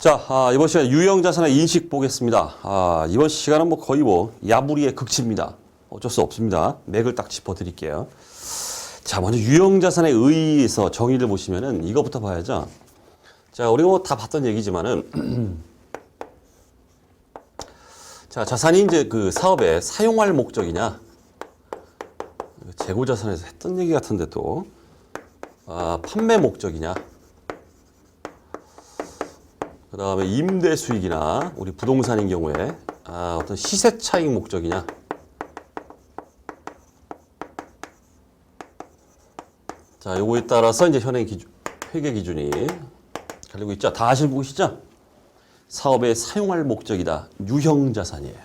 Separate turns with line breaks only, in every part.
자, 이번 시간 유형자산의 인식 보겠습니다. 이번 시간은 거의 야부리의 극치입니다. 어쩔 수 없습니다. 맥을 딱 짚어드릴게요. 자, 먼저 유형자산에 의해서 정의를 보시면은 이거부터 봐야죠. 자, 우리가 다 봤던 얘기지만은 자, 자산이 이제 그 사업에 사용할 목적이냐, 재고자산에서 했던 얘기 같은데 또 판매 목적이냐, 그 다음에 임대 수익이나 우리 부동산인 경우에 어떤 시세 차익 목적이냐, 자, 요거에 따라서 이제 현행 기준, 회계 기준이 갈리고 있죠. 다 아시고 보시죠? 사업에 사용할 목적이다. 유형자산이에요.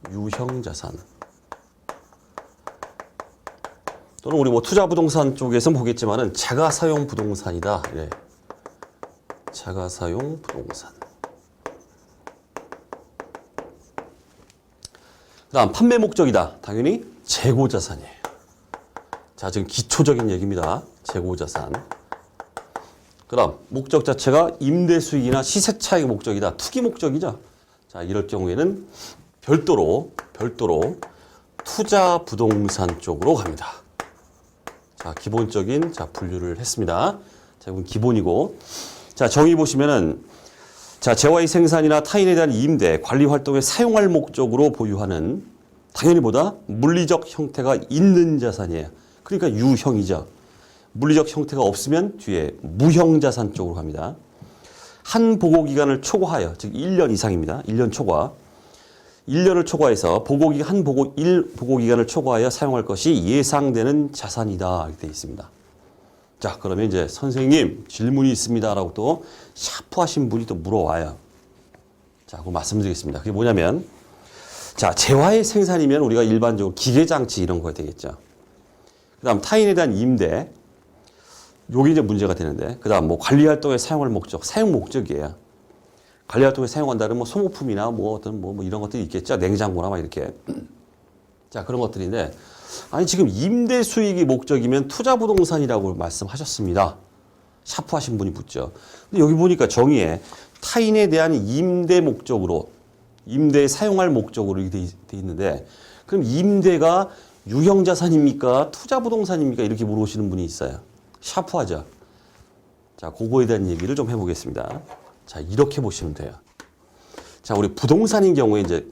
유형자산. 또는 우리 투자부동산 쪽에서는 보겠지만은 자가사용 부동산이다. 이래. 자가사용 부동산. 그 다음 판매 목적이다. 당연히 재고자산이에요. 자, 지금 기초적인 얘기입니다. 재고자산. 그 다음 목적 자체가 임대수익이나 시세차익 목적이다. 투기 목적이죠. 자, 이럴 경우에는 별도로 투자부동산 쪽으로 갑니다. 자, 기본적인 분류를 했습니다. 자, 이건 기본이고. 자, 정의 보시면은, 자, 재화의 생산이나 타인에 대한 임대, 관리 활동에 사용할 목적으로 보유하는 당연히 물리적 형태가 있는 자산이에요. 그러니까 유형이죠. 물리적 형태가 없으면 뒤에 무형자산 쪽으로 갑니다. 한 보고기간을 초과하여, 즉 1년 이상입니다. 1년 초과. 1년을 초과해서 한 보고기간을 초과하여 사용할 것이 예상되는 자산이다. 이렇게 되어 있습니다. 자, 그러면 이제 선생님 질문이 있습니다. 라고 또 샤프하신 분이 또 물어와요. 자, 그거 말씀드리겠습니다. 그게 뭐냐면, 자, 재화의 생산이면 우리가 일반적으로 기계장치 이런 거가 되겠죠. 그 다음 타인에 대한 임대. 요게 이제 문제가 되는데, 그 다음 관리 활동에 사용할 목적, 사용 목적이에요. 관리 활동에 사용한다는 소모품이나 어떤 이런 것들이 있겠죠. 냉장고나 이렇게. 자, 그런 것들인데, 아니, 지금 임대 수익이 목적이면 투자 부동산이라고 말씀하셨습니다. 샤프하신 분이 묻죠. 근데 여기 보니까 정의에 타인에 대한 임대 목적으로, 임대에 사용할 목적으로 이렇게 돼 있는데, 그럼 임대가 유형자산입니까? 투자 부동산입니까? 이렇게 물어보시는 분이 있어요. 샤프하죠. 자, 그거에 대한 얘기를 좀 해보겠습니다. 자, 이렇게 보시면 돼요. 자, 우리 부동산인 경우에 이제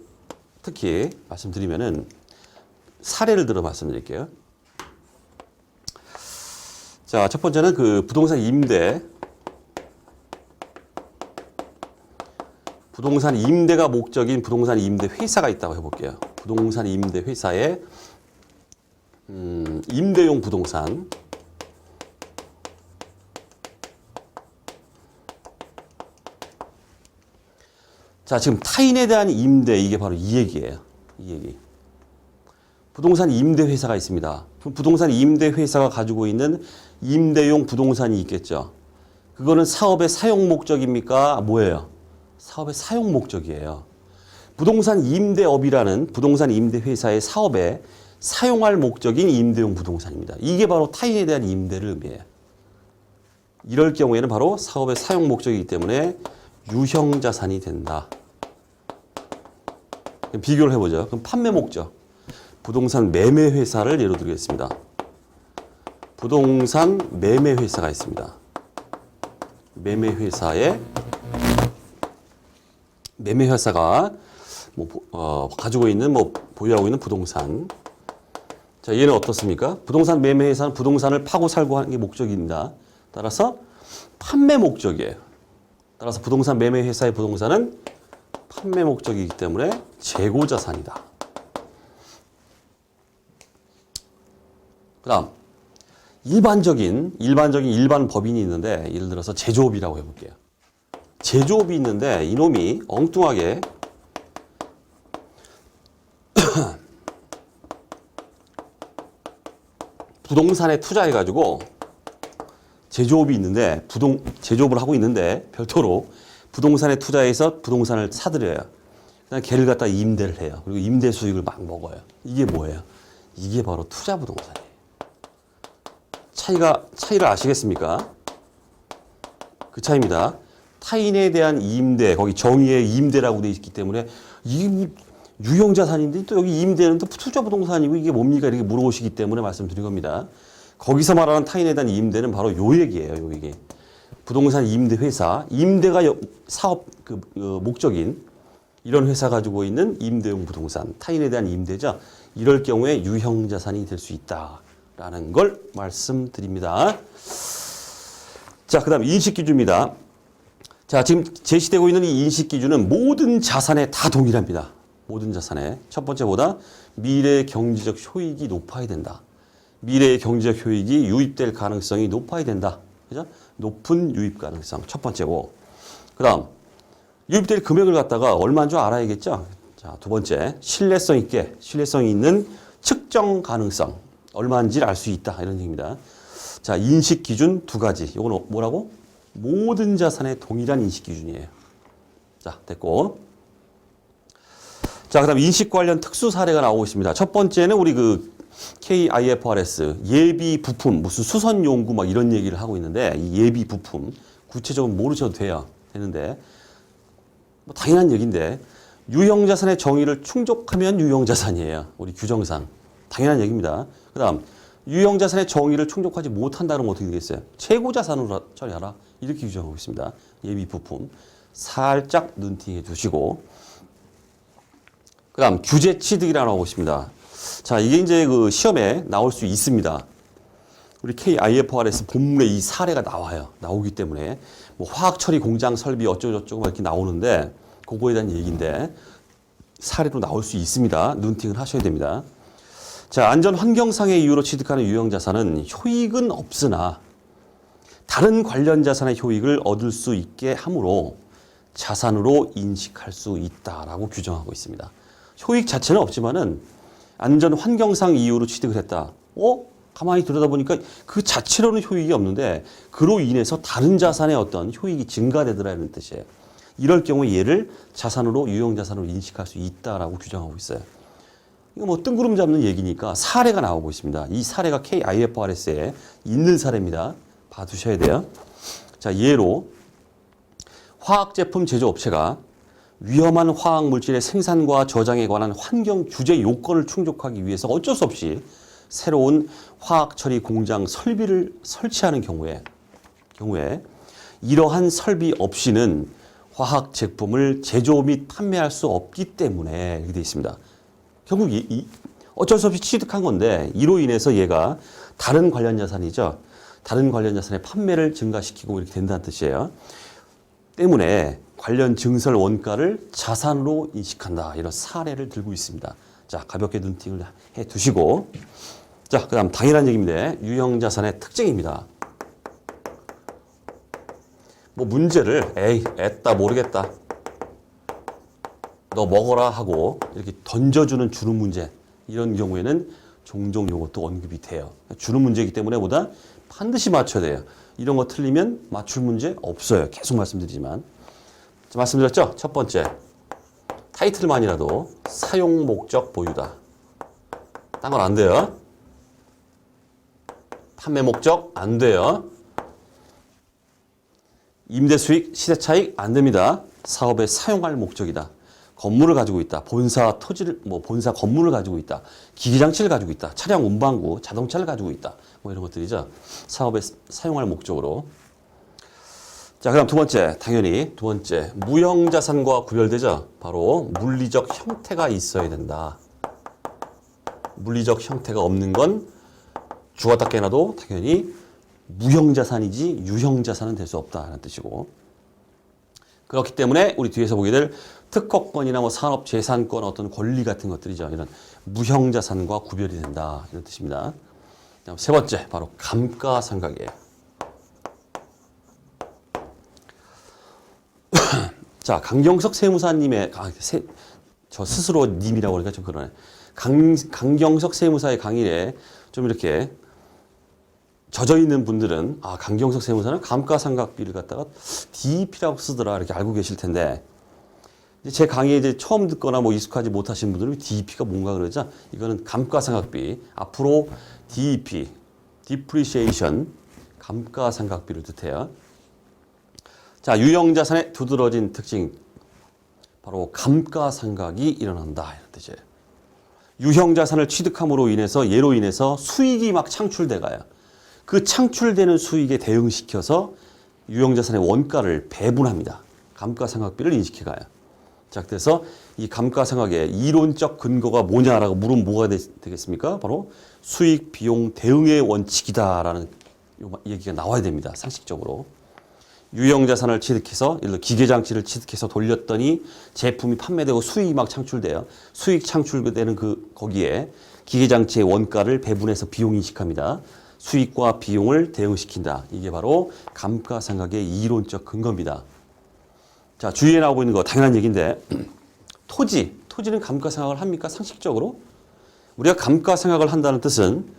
특히 말씀드리면은 사례를 들어 말씀드릴게요. 자, 첫 번째는 그 부동산 임대. 부동산 임대가 목적인 부동산 임대 회사가 있다고 해볼게요. 부동산 임대 회사에 임대용 부동산. 자, 지금 타인에 대한 임대, 이게 바로 이 얘기예요. 이 얘기. 부동산 임대 회사가 있습니다. 부동산 임대 회사가 가지고 있는 임대용 부동산이 있겠죠. 그거는 사업의 사용 목적입니까? 뭐예요? 사업의 사용 목적이에요. 부동산 임대업이라는 부동산 임대 회사의 사업에 사용할 목적인 임대용 부동산입니다. 이게 바로 타인에 대한 임대를 의미해요. 이럴 경우에는 바로 사업의 사용 목적이기 때문에 유형자산이 된다. 비교를 해보죠. 그럼 판매 목적. 부동산 매매 회사를 예로 들겠습니다. 부동산 매매 회사가 있습니다. 매매 회사에 매매 회사가 가지고 있는 보유하고 있는 부동산. 자, 얘는 어떻습니까? 부동산 매매 회사는 부동산을 파고 살고 하는 게 목적입니다. 따라서 판매 목적이에요. 따라서 부동산 매매 회사의 부동산은 판매 목적이기 때문에 재고자산이다. 그 다음 일반 법인이 있는데, 예를 들어서 제조업이라고 해볼게요. 제조업이 있는데 이놈이 엉뚱하게 부동산에 투자해가지고 제조업이 있는데 제조업을 하고 있는데 별도로 부동산에 투자해서 부동산을 사들여요. 그다음에 걔를 갖다 임대를 해요. 그리고 임대 수익을 막 먹어요. 이게 뭐예요? 이게 바로 투자 부동산이에요. 차이를 아시겠습니까? 그 차이입니다. 타인에 대한 이임대, 거기 정의의 이임대라고 되어 있기 때문에 이 유형자산인데 또 여기 이임대는 또 투자부동산이고 이게 뭡니까? 이렇게 물어보시기 때문에 말씀드린 겁니다. 거기서 말하는 타인에 대한 이임대는 바로 요 얘기예요. 요 얘기. 부동산 임대 회사, 임대가 사업 목적인 이런 회사 가지고 있는 임대용 부동산, 타인에 대한 임대죠. 이럴 경우에 유형자산이 될 수 있다라는 걸 말씀드립니다. 자, 그다음 인식기준입니다. 자, 지금 제시되고 있는 이 인식기준은 모든 자산에 다 동일합니다. 모든 자산에. 첫 번째보다 미래의 경제적 효익이 높아야 된다. 미래의 경제적 효익이 유입될 가능성이 높아야 된다. 그죠? 높은 유입 가능성. 첫 번째고. 그 다음, 유입될 금액을 갖다가 얼마인 줄 알아야겠죠? 자, 두 번째, 신뢰성이 있는 측정 가능성. 얼마인지를 알 수 있다. 이런 얘기입니다. 자, 인식 기준 두 가지. 이건 뭐라고? 모든 자산의 동일한 인식 기준이에요. 자, 됐고. 자, 그 다음 인식 관련 특수 사례가 나오고 있습니다. 첫 번째는 우리 KIFRS 예비 부품 무슨 수선 용구 막 이런 얘기를 하고 있는데 이 예비 부품 구체적으로 모르셔도 되는데 뭐 당연한 얘기인데 유형자산의 정의를 충족하면 유형자산이에요. 우리 규정상 당연한 얘기입니다. 그다음 유형자산의 정의를 충족하지 못한다면 어떻게 되겠어요? 최고자산으로 처리하라 이렇게 규정하고 있습니다. 예비 부품 살짝 눈팅해 주시고 그다음 규제 취득이라고 하고 있습니다. 자, 이게 이제 시험에 나올 수 있습니다. 우리 KIFRS 본문에 이 사례가 나오기 때문에 뭐 화학 처리 공장 설비 어쩌고저쩌고 이렇게 나오는데 그거에 대한 얘기인데 사례로 나올 수 있습니다. 눈팅을 하셔야 됩니다. 자, 안전 환경상의 이유로 취득하는 유형자산은 효익은 없으나 다른 관련 자산의 효익을 얻을 수 있게 하므로 자산으로 인식할 수 있다라고 규정하고 있습니다. 효익 자체는 없지만은 안전 환경상 이유로 취득을 했다. 가만히 들여다보니까 그 자체로는 효익이 없는데 그로 인해서 다른 자산의 어떤 효익이 증가되더라는 뜻이에요. 이럴 경우에 얘를 자산으로 유형자산으로 인식할 수 있다라고 규정하고 있어요. 이거 뭐 뜬구름 잡는 얘기니까 사례가 나오고 있습니다. 이 사례가 KIFRS에 있는 사례입니다. 봐두셔야 돼요. 자, 예로 화학제품 제조업체가 위험한 화학물질의 생산과 저장에 관한 환경 규제 요건을 충족하기 위해서 어쩔 수 없이 새로운 화학처리 공장 설비를 설치하는 경우에 이러한 설비 없이는 화학 제품을 제조 및 판매할 수 없기 때문에 이렇게 되어 있습니다. 결국 어쩔 수 없이 취득한 건데 이로 인해서 얘가 다른 관련 자산이죠. 다른 관련 자산의 판매를 증가시키고 이렇게 된다는 뜻이에요. 때문에 관련 증설 원가를 자산으로 인식한다. 이런 사례를 들고 있습니다. 자, 가볍게 눈팅을 해 두시고. 자, 그 다음 당연한 얘기입니다. 유형자산의 특징입니다. 뭐 문제를 애따 모르겠다. 너 먹어라 하고 이렇게 던져주는 주는 문제. 이런 경우에는 종종 이것도 언급이 돼요. 주는 문제이기 때문에 보다 반드시 맞춰야 돼요. 이런 거 틀리면 맞출 문제 없어요. 계속 말씀드리지만. 말씀드렸죠? 첫 번째, 타이틀만이라도 사용 목적 보유다. 딴 건 안 돼요. 판매 목적 안 돼요. 임대 수익, 시세 차익 안 됩니다. 사업에 사용할 목적이다. 건물을 가지고 있다. 본사 건물을 가지고 있다. 기기장치를 가지고 있다. 차량 운반구, 자동차를 가지고 있다. 뭐 이런 것들이죠. 사업에 사용할 목적으로. 자, 그다음 두 번째, 무형자산과 구별되죠. 바로 물리적 형태가 있어야 된다. 물리적 형태가 없는 건 죽었다 깨나도 당연히 무형자산이지 유형자산은 될 수 없다는 뜻이고. 그렇기 때문에 우리 뒤에서 보게 될 특허권이나 뭐 산업재산권 어떤 권리 같은 것들이죠. 이런 무형자산과 구별이 된다. 이런 뜻입니다. 그다음 세 번째, 바로 감가상각이에요. 자, 강경석 세무사님의 저 스스로 님이라고 하니까 좀 그러네. 강경석 세무사의 강의에 좀 이렇게 젖어 있는 분들은 강경석 세무사는 감가상각비를 갖다가 DEP라고 쓰더라 이렇게 알고 계실 텐데 제 강의에 이제 처음 듣거나 뭐 익숙하지 못하신 분들은 DEP가 뭔가 그러죠. 이거는 감가상각비. 앞으로 DEP, Depreciation, 감가상각비를 뜻해요. 자, 유형자산의 두드러진 특징. 바로 감가상각이 일어난다. 이런 뜻이에요. 유형자산을 취득함으로 인해서 예로 인해서 수익이 막 창출돼가요. 그 창출되는 수익에 대응시켜서 유형자산의 원가를 배분합니다. 감가상각비를 인식해가요. 자, 그래서 이 감가상각의 이론적 근거가 뭐냐라고 물으면 뭐가 되겠습니까? 바로 수익, 비용, 대응의 원칙이다라는 얘기가 나와야 됩니다. 상식적으로. 유형자산을 취득해서 예를 들어 기계장치를 취득해서 돌렸더니 제품이 판매되고 수익이 막 창출돼요. 수익 창출되는 거기에 기계장치의 원가를 배분해서 비용 인식합니다. 수익과 비용을 대응시킨다. 이게 바로 감가상각의 이론적 근거입니다. 자, 주위에 나오고 있는 거 당연한 얘기인데 토지는 감가상각을 합니까? 상식적으로? 우리가 감가상각을 한다는 뜻은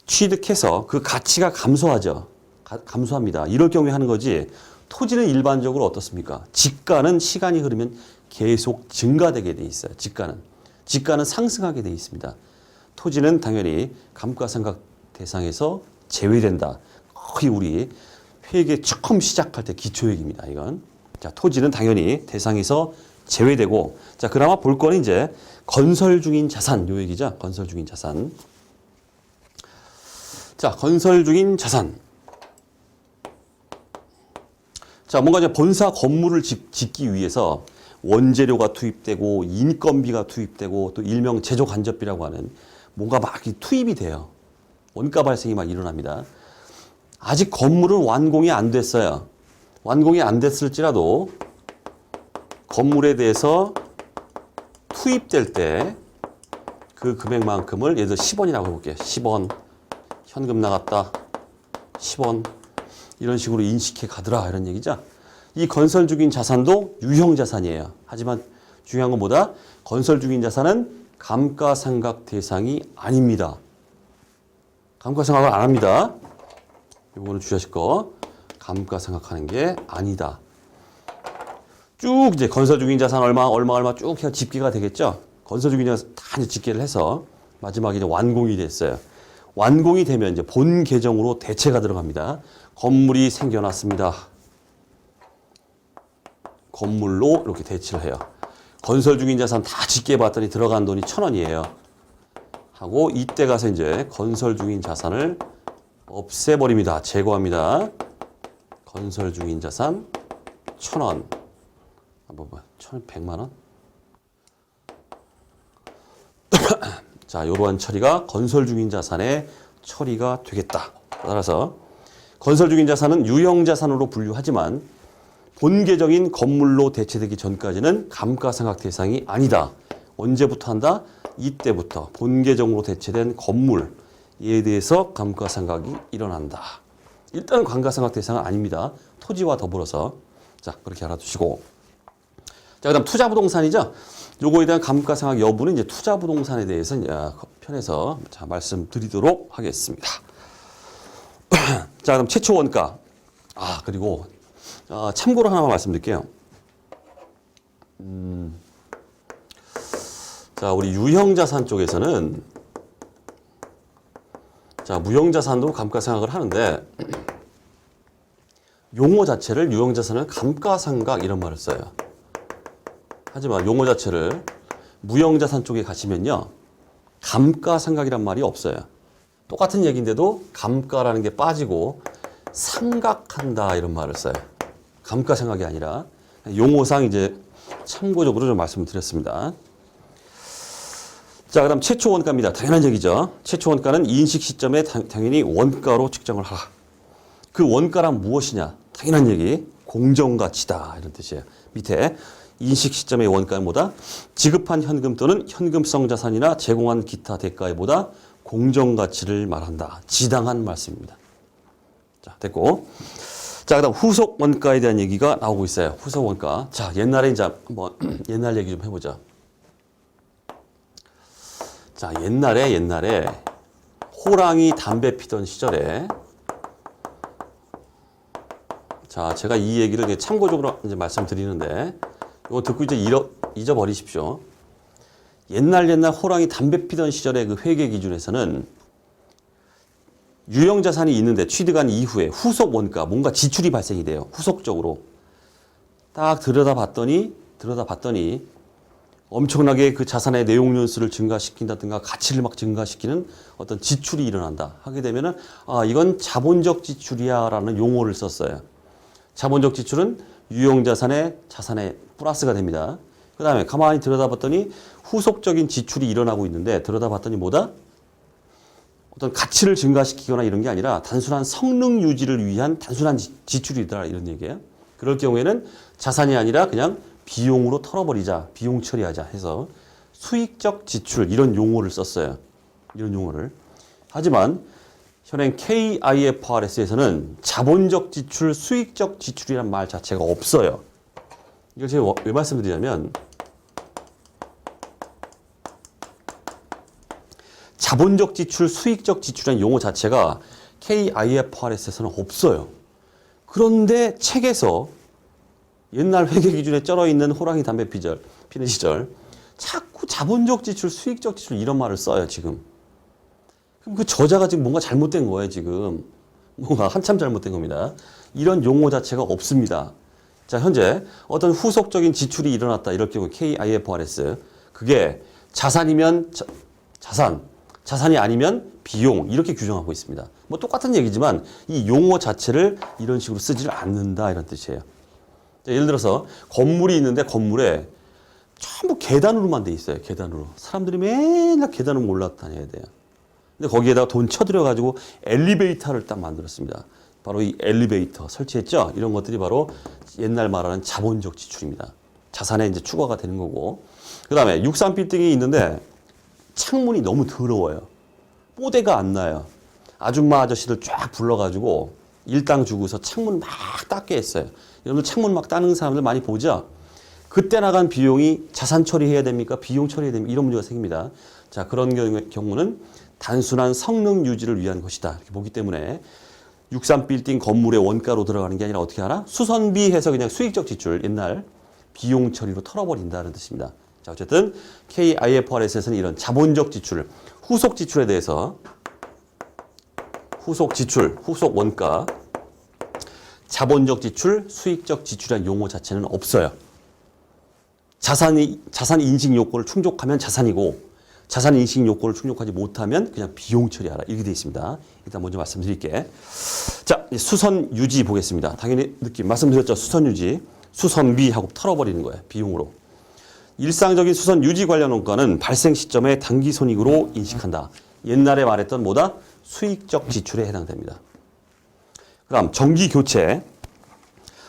취득해서 그 가치가 감소하죠. 감소합니다. 이럴 경우에 하는 거지 토지는 일반적으로 어떻습니까? 지가는 시간이 흐르면 계속 증가되게 돼 있어요. 지가는 상승하게 돼 있습니다. 토지는 당연히 감가상각 대상에서 제외된다. 거의 우리 회계 처음 시작할 때 기초얘기입니다. 이건. 자, 토지는 당연히 대상에서 제외되고, 자, 그나마 볼 거는 이제 건설 중인 자산, 요 얘기죠. 건설 중인 자산. 자, 건설 중인 자산. 자, 뭔가 이제 본사 건물을 짓기 위해서 원재료가 투입되고 인건비가 투입되고 또 일명 제조 간접비라고 하는 뭔가 막 투입이 돼요. 원가 발생이 막 일어납니다. 아직 건물은 완공이 안 됐어요. 완공이 안 됐을지라도 건물에 대해서 투입될 때 그 금액만큼을 예를 들어 10원이라고 해볼게요. 10원 현금 나갔다. 10원 이런 식으로 인식해 가더라 이런 얘기죠. 이 건설 중인 자산도 유형 자산이에요. 하지만 중요한 건 뭐다? 건설 중인 자산은 감가상각 대상이 아닙니다. 감가상각을 안 합니다. 이거는 주의하실 거. 감가상각하는 게 아니다. 쭉 이제 건설 중인 자산 얼마 쭉 해서 집계가 되겠죠. 건설 중인 자산 다 이제 집계를 해서 마지막에 이제 완공이 됐어요. 완공이 되면 이제 본 계정으로 대체가 들어갑니다. 건물이 생겨났습니다. 건물로 이렇게 대체를 해요. 건설 중인 자산 다 집계해 봤더니 들어간 돈이 1,000원이에요. 하고 이때 가서 이제 건설 중인 자산을 없애버립니다. 제거합니다. 건설 중인 자산 1,000원. 뭐 1,100만 원? 자, 이러한 처리가 건설 중인 자산의 처리가 되겠다. 따라서 건설 중인 자산은 유형 자산으로 분류하지만 본계적인 건물로 대체되기 전까지는 감가상각 대상이 아니다. 언제부터 한다? 이때부터 본계정으로 대체된 건물에 대해서 감가상각이 일어난다. 일단 감가상각 대상은 아닙니다. 토지와 더불어서. 자, 그렇게 알아두시고. 자, 그다음 투자부동산이죠. 요거에 대한 감가상각 여부는 이제 투자부동산에 대해서 편에서 자, 말씀드리도록 하겠습니다. 자, 그럼 최초 원가. 그리고 참고로 하나만 말씀드릴게요. 자, 우리 유형자산 쪽에서는 자, 무형자산도 감가상각을 하는데 용어 자체를 유형자산은 감가상각 이런 말을 써요. 하지만 용어 자체를 무형자산 쪽에 가시면요. 감가상각이란 말이 없어요. 똑같은 얘기인데도 감가라는 게 빠지고 상각한다 이런 말을 써요. 감가상각이 아니라 용어상 이제 참고적으로 좀 말씀을 드렸습니다. 자, 그다음 최초 원가입니다. 당연한 얘기죠. 최초 원가는 인식 시점에 당연히 원가로 측정을 하라. 그 원가란 무엇이냐? 당연한 얘기. 공정가치다 이런 뜻이에요. 밑에 인식 시점의 원가는 뭐다? 지급한 현금 또는 현금성 자산이나 제공한 기타 대가에 보다 공정가치를 말한다. 지당한 말씀입니다. 자, 됐고. 자, 그다음 후속 원가에 대한 얘기가 나오고 있어요. 후속 원가. 자, 옛날에 이제 한번 옛날 얘기 좀 해보자. 자, 옛날에 호랑이 담배 피던 시절에 자, 제가 이 얘기를 참고적으로 이제 말씀드리는데 이거 듣고 이제 잊어버리십시오. 옛날 호랑이 담배 피던 시절의 그 회계 기준에서는 유형 자산이 있는데 취득한 이후에 후속 원가, 뭔가 지출이 발생이 돼요. 후속적으로. 딱 들여다봤더니 엄청나게 그 자산의 내용연수를 증가시킨다든가 가치를 막 증가시키는 어떤 지출이 일어난다 하게 되면은 이건 자본적 지출이야라는 용어를 썼어요. 자본적 지출은 유형자산의 자산에 플러스가 됩니다. 그 다음에 가만히 들여다봤더니 후속적인 지출이 일어나고 있는데 들여다봤더니 뭐다? 어떤 가치를 증가시키거나 이런 게 아니라 단순한 성능 유지를 위한 단순한 지출이다 이런 얘기예요. 그럴 경우에는 자산이 아니라 그냥 비용으로 털어버리자, 비용 처리하자 해서 수익적 지출 이런 용어를 썼어요. 이런 용어를. 하지만 현행 KIFRS에서는 자본적 지출, 수익적 지출이란 말 자체가 없어요. 이걸 제가 왜 말씀드리냐면 자본적 지출, 수익적 지출이라는 용어 자체가 KIFRS에서는 없어요. 그런데 책에서 옛날 회계 기준에 쩔어 있는 호랑이 담배 피는 시절 자꾸 자본적 지출, 수익적 지출 이런 말을 써요, 지금. 그럼 그 저자가 지금 뭔가 잘못된 거예요, 지금. 뭔가 한참 잘못된 겁니다. 이런 용어 자체가 없습니다. 자, 현재 어떤 후속적인 지출이 일어났다 이럴 경우 KIFRS 그게 자산이면 자산이 아니면 비용 이렇게 규정하고 있습니다. 뭐 똑같은 얘기지만 이 용어 자체를 이런 식으로 쓰지를 않는다 이런 뜻이에요. 자, 예를 들어서 건물이 있는데 건물에 전부 계단으로만 돼 있어요. 계단으로. 사람들이 맨날 계단으로 올라다녀야 돼요. 근데 거기에다가 돈 쳐들여가지고 엘리베이터를 딱 만들었습니다. 바로 이 엘리베이터 설치했죠. 이런 것들이 바로 옛날 말하는 자본적 지출입니다. 자산에 이제 추가가 되는 거고. 그 다음에 63빌딩이 있는데 창문이 너무 더러워요. 뽀대가 안 나요. 아줌마 아저씨들 쫙 불러가지고 일당 주고서 창문 막 닦게 했어요. 여러분들 창문 막 닦는 사람들 많이 보죠? 그때 나간 비용이 자산 처리해야 됩니까? 비용 처리해야 됩니까? 이런 문제가 생깁니다. 자, 그런 경우는 단순한 성능 유지를 위한 것이다. 이렇게 보기 때문에 63빌딩 건물의 원가로 들어가는 게 아니라 어떻게 하나? 수선비 해서 그냥 수익적 지출, 옛날 비용 처리로 털어버린다는 뜻입니다. 자, 어쨌든 KIFRS에서는 이런 자본적 지출, 후속 지출에 대해서 후속 지출, 후속 원가, 자본적 지출, 수익적 지출이라는 용어 자체는 없어요. 자산 인식 요건을 충족하면 자산이고 자산 인식 요건을 충족하지 못하면 그냥 비용 처리하라 이렇게 되어 있습니다. 일단 먼저 말씀드릴게. 자, 수선 유지 보겠습니다. 당연히 느낌 말씀드렸죠. 수선 유지, 수선비 하고 털어버리는 거예요. 비용으로. 일상적인 수선 유지 관련 원가는 발생 시점에 단기 손익으로 인식한다. 옛날에 말했던 뭐다? 수익적 지출에 해당됩니다. 그럼 정기 교체.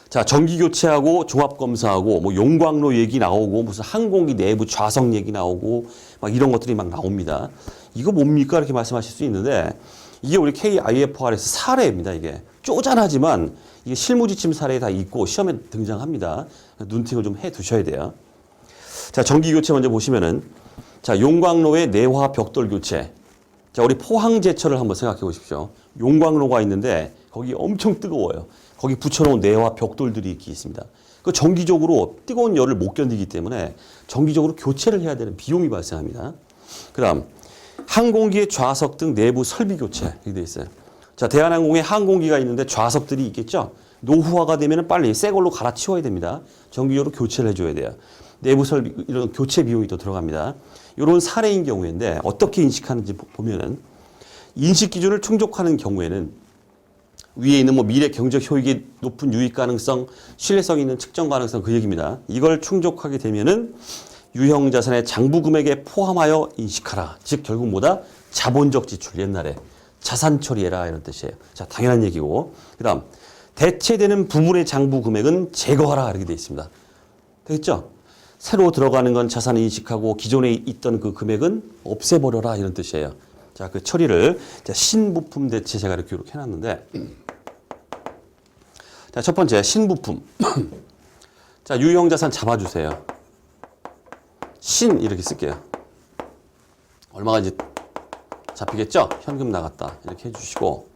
자, 정기 교체하고 종합 검사하고 뭐 용광로 얘기 나오고 무슨 항공기 내부 좌석 얘기 나오고 막 이런 것들이 막 나옵니다. 이거 뭡니까? 이렇게 말씀하실 수 있는데 이게 우리 KIFRS 사례입니다. 이게 쪼잔하지만 이게 실무지침 사례에 다 있고 시험에 등장합니다. 눈팅을 좀 해 두셔야 돼요. 자, 정기 교체 먼저 보시면은 자, 용광로의 내화 벽돌 교체. 자, 우리 포항제철을 한번 생각해 보십시오. 용광로가 있는데 거기 엄청 뜨거워요. 거기 붙여놓은 내화 벽돌들이 이렇게 있습니다. 그 정기적으로 뜨거운 열을 못 견디기 때문에 정기적으로 교체를 해야 되는 비용이 발생합니다. 그 다음 항공기의 좌석 등 내부 설비 교체 이렇게 되어 있어요. 자, 대한항공에 항공기가 있는데 좌석들이 있겠죠. 노후화가 되면 빨리 새 걸로 갈아치워야 됩니다. 정기적으로 교체를 해줘야 돼요. 내부 설비 이런 교체 비용이 또 들어갑니다. 이런 사례인 경우인데 어떻게 인식하는지 보면은 인식 기준을 충족하는 경우에는 위에 있는 뭐 미래 경제적 효익이 높은 유익 가능성, 신뢰성 있는 측정 가능성 그 얘기입니다. 이걸 충족하게 되면은 유형 자산의 장부 금액에 포함하여 인식하라. 즉 결국 뭐다? 자본적 지출 옛날에 자산 처리해라 이런 뜻이에요. 자, 당연한 얘기고. 그다음 대체되는 부분의 장부 금액은 제거하라 이렇게 돼 있습니다. 되겠죠? 새로 들어가는 건 자산 인식하고 기존에 있던 그 금액은 없애버려라 이런 뜻이에요. 자, 그 처리를 신부품 대체 제가 이렇게 해놨는데 자, 첫 번째 신부품. 자, 유형자산 잡아주세요. 신 이렇게 쓸게요. 얼마가 이제 잡히겠죠? 현금 나갔다 이렇게 해주시고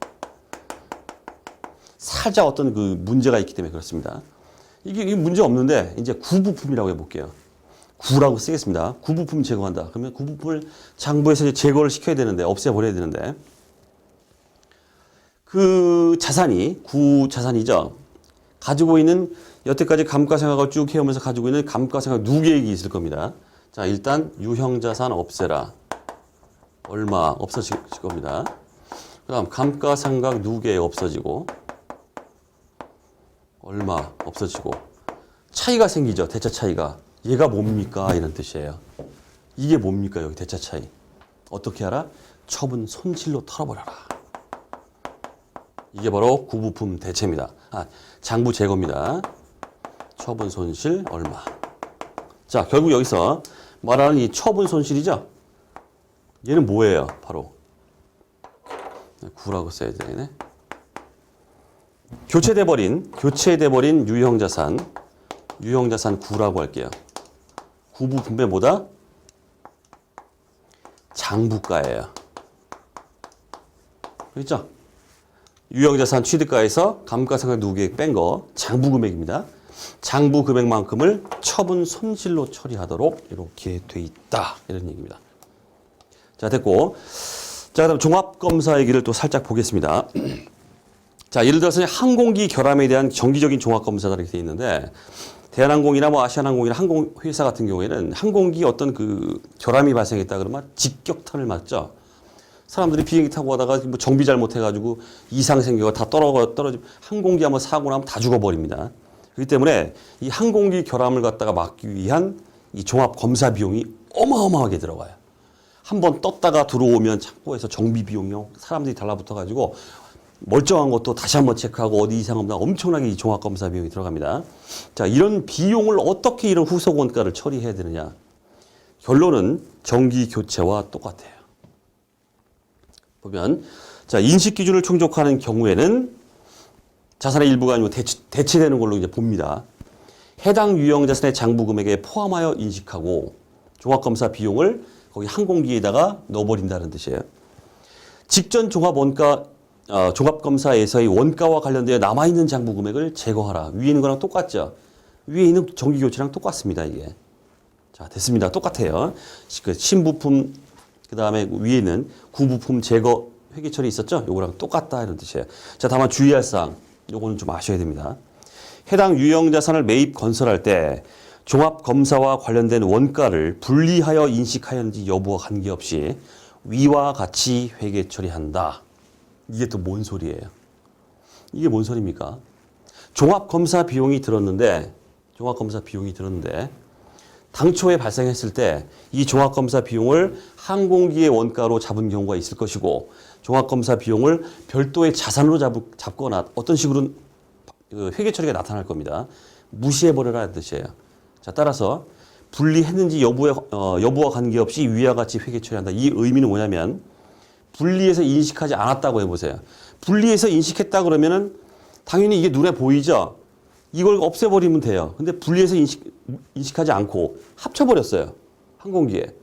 살짝 어떤 그 문제가 있기 때문에 그렇습니다. 이게 문제 없는데 이제 구부품이라고 해볼게요. 구라고 쓰겠습니다. 구부품 제거한다. 그러면 구부품을 장부에서 이제 제거를 시켜야 되는데 없애버려야 되는데 그 자산이 구자산이죠. 가지고 있는 여태까지 감가상각을 쭉 해오면서 가지고 있는 감가상각 누계액이 있을 겁니다. 자, 일단 유형자산 없애라. 얼마 없어질 겁니다. 그 다음 감가상각 누계액 없어지고 얼마 없어지고 차이가 생기죠. 대차 차이가. 얘가 뭡니까? 이런 뜻이에요. 이게 뭡니까? 여기 대차 차이. 어떻게 알아? 처분 손실로 털어버려라. 이게 바로 구부품 대체입니다. 장부 재고입니다. 처분 손실 얼마. 자, 결국 여기서 말하는 이 처분 손실이죠. 얘는 뭐예요? 바로 구라고 써야 되네. 교체돼버린 유형자산 구라고 할게요. 구부품의 뭐다? 장부가예요. 그렇죠? 유형자산 취득가에서 감가상각 누계액 뺀 거 장부금액입니다. 장부금액만큼을 처분 손실로 처리하도록 이렇게 돼 있다. 이런 얘기입니다. 자, 됐고. 자, 그다음 종합검사 얘기를 또 살짝 보겠습니다. 자, 예를 들어서 항공기 결함에 대한 정기적인 종합검사가 이렇게 돼 있는데, 대한항공이나 뭐 아시아나항공이나 항공회사 같은 경우에는 항공기 어떤 그 결함이 발생했다 그러면 직격탄을 맞죠. 사람들이 비행기 타고 가다가 뭐 정비 잘못해가지고 이상 생겨가 다 떨어지고 항공기 한번 사고 나면 다 죽어버립니다. 그렇기 때문에 이 항공기 결함을 갖다가 막기 위한 이 종합 검사 비용이 어마어마하게 들어가요. 한번 떴다가 들어오면 창고에서 정비 비용이요. 사람들이 달라붙어가지고 멀쩡한 것도 다시 한번 체크하고 어디 이상 없나 엄청나게 이 종합 검사 비용이 들어갑니다. 자, 이런 비용을 어떻게 이런 후속 원가를 처리해야 되느냐? 결론은 정기 교체와 똑같아요. 보면 자, 인식 기준을 충족하는 경우에는 자산의 일부가 아니고 대체되는 걸로 이제 봅니다. 해당 유형 자산의 장부 금액에 포함하여 인식하고 종합 검사 비용을 거기 항공기에다가 넣어버린다는 뜻이에요. 직전 종합 검사에서의 원가와 관련되어 남아있는 장부 금액을 제거하라. 위에 있는 거랑 똑같죠? 위에 있는 정기 교체랑 똑같습니다, 이게. 자, 됐습니다. 똑같아요. 그 신부품, 그 다음에 위에 있는 구부품 제거 회계 처리 있었죠? 요거랑 똑같다, 이런 뜻이에요. 자, 다만 주의할 사항. 요거는 좀 아셔야 됩니다. 해당 유형 자산을 매입 건설할 때 종합 검사와 관련된 원가를 분리하여 인식하였는지 여부와 관계없이 위와 같이 회계 처리한다. 이게 또 뭔 소리예요? 이게 뭔 소리입니까? 종합검사 비용이 들었는데 당초에 발생했을 때 이 종합검사 비용을 항공기의 원가로 잡은 경우가 있을 것이고 종합검사 비용을 별도의 자산으로 잡거나 어떤 식으로 회계 처리가 나타날 겁니다. 무시해버려라는 뜻이에요. 자, 따라서 분리했는지 여부와 관계없이 위와 같이 회계 처리한다. 이 의미는 뭐냐면 분리해서 인식하지 않았다고 해보세요. 분리해서 인식했다 그러면은 당연히 이게 눈에 보이죠? 이걸 없애버리면 돼요. 근데 분리해서 인식하지 않고 합쳐버렸어요. 항공기에.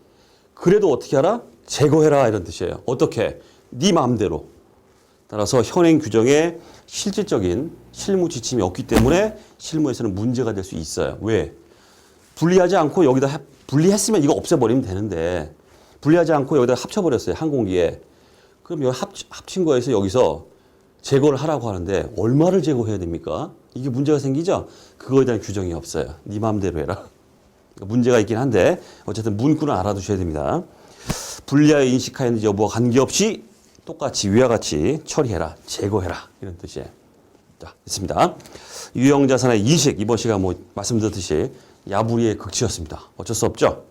그래도 어떻게 하라? 제거해라 이런 뜻이에요. 어떻게? 네 마음대로. 따라서 현행 규정에 실질적인 실무 지침이 없기 때문에 실무에서는 문제가 될 수 있어요. 왜? 분리하지 않고 여기다 분리했으면 이거 없애버리면 되는데 분리하지 않고 여기다 합쳐버렸어요. 항공기에. 그럼 여기 합친 거에서 여기서 제거를 하라고 하는데 얼마를 제거해야 됩니까? 이게 문제가 생기죠? 그거에 대한 규정이 없어요. 네 마음대로 해라. 문제가 있긴 한데 어쨌든 문구는 알아두셔야 됩니다. 분리하여 인식하였는지 여부와 관계없이 똑같이 위와 같이 처리해라. 제거해라. 이런 뜻이에요. 자, 됐습니다. 유형자산의 인식 이번 시간 말씀드렸듯이 야부리의 극치였습니다. 어쩔 수 없죠?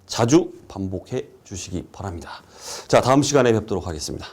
자주 반복해 주시기 바랍니다. 자, 다음 시간에 뵙도록 하겠습니다.